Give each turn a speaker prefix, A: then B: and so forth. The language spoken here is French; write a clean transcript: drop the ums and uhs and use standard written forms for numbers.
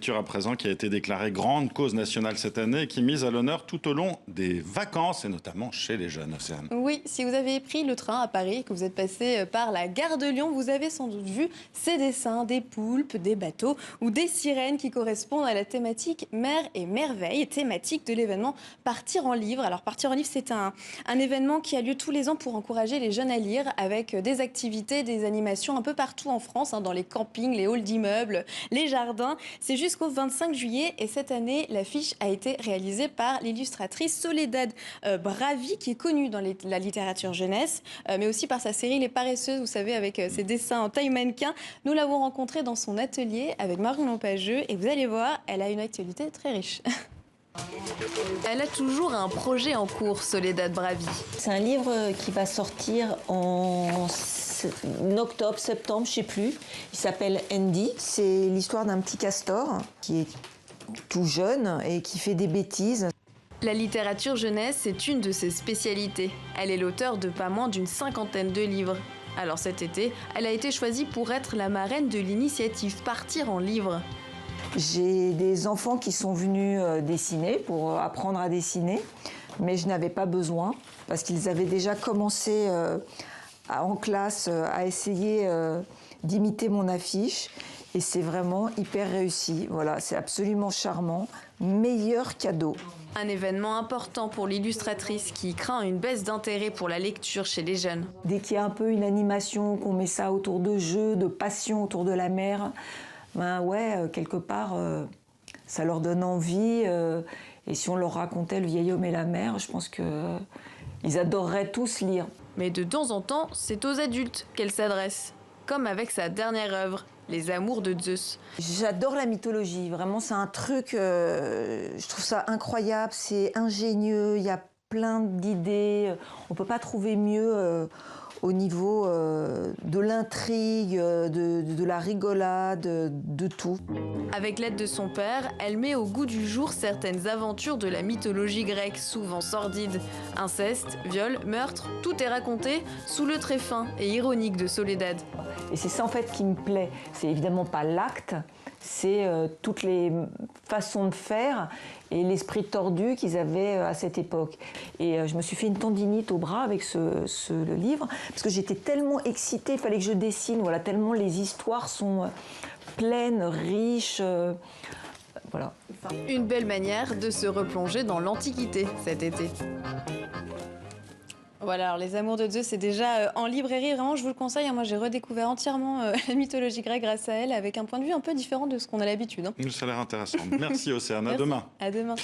A: lecture à présent qui a été déclarée grande cause nationale cette année et qui est mise à l'honneur tout au long des vacances et notamment chez les jeunes, Océane.
B: Oui, si vous avez pris le train à Paris et que vous êtes passé par la gare de Lyon, vous avez sans doute vu ces dessins, des poulpes, des bateaux ou des sirènes qui correspondent à la thématique mer et merveille, thématique de l'événement Partir en livre. Alors Partir en livre, c'est un événement qui a lieu tous les ans pour encourager les jeunes à lire avec des activités, des animations un peu partout en France, dans les campings, les halls d'immeubles, les jardins. C'est jusqu'au 25 juillet et cette année, l'affiche a été réalisée par l'illustratrice Soledad Bravi, qui est connue dans la littérature jeunesse, mais aussi par sa série Les Paresseuses, vous savez, avec ses dessins en taille mannequin. Nous l'avons rencontrée dans son atelier avec Marion Lampageux et vous allez voir, elle a une actualité très riche. Elle a toujours un projet en cours, Soledad Bravi.
C: C'est un livre qui va sortir en octobre, septembre, je ne sais plus. Il s'appelle Andy. C'est l'histoire d'un petit castor qui est tout jeune et qui fait des bêtises.
B: La littérature jeunesse, c'est une de ses spécialités. Elle est l'auteure de pas moins d'une 50aine de livres. Alors cet été, elle a été choisie pour être la marraine de l'initiative Partir en livre.
C: J'ai des enfants qui sont venus dessiner pour apprendre à dessiner, mais je n'avais pas besoin parce qu'ils avaient déjà commencé en classe à essayer d'imiter mon affiche et c'est vraiment hyper réussi. Voilà, c'est absolument charmant. Meilleur cadeau.
B: Un événement important pour l'illustratrice qui craint une baisse d'intérêt pour la lecture chez les jeunes.
C: Dès qu'il y a un peu une animation, qu'on met ça autour de jeux, de passion autour de la mer, ben ouais, quelque part, ça leur donne envie. Et si on leur racontait Le vieil homme et la mer, je pense qu'ils adoreraient tous lire.
B: Mais de temps en temps, c'est aux adultes qu'elle s'adresse. Comme avec sa dernière œuvre, Les Amours de Zeus.
C: J'adore la mythologie, vraiment c'est un truc, je trouve ça incroyable, c'est ingénieux, il y a plein d'idées, on ne peut pas trouver mieux au niveau de l'intrigue, de la rigolade, de tout.
B: Avec l'aide de son père, elle met au goût du jour certaines aventures de la mythologie grecque, souvent sordides. Inceste, viol, meurtre, tout est raconté sous le trait fin et ironique de Soledad.
C: Et c'est ça en fait qui me plaît, c'est évidemment pas l'acte, c'est toutes les façons de faire et l'esprit tordu qu'ils avaient à cette époque. Et je me suis fait une tendinite au bras avec le livre, parce que j'étais tellement excitée, il fallait que je dessine, voilà, tellement les histoires sont pleines, riches. Voilà.
B: Une belle manière de se replonger dans l'Antiquité cet été. Voilà, alors Les Amours de Zeus, c'est déjà en librairie. Vraiment, je vous le conseille. Moi, j'ai redécouvert entièrement la mythologie grecque grâce à elle, avec un point de vue un peu différent de ce qu'on a l'habitude.
A: Ça a l'air intéressant. Merci Océane, à demain.
B: À demain.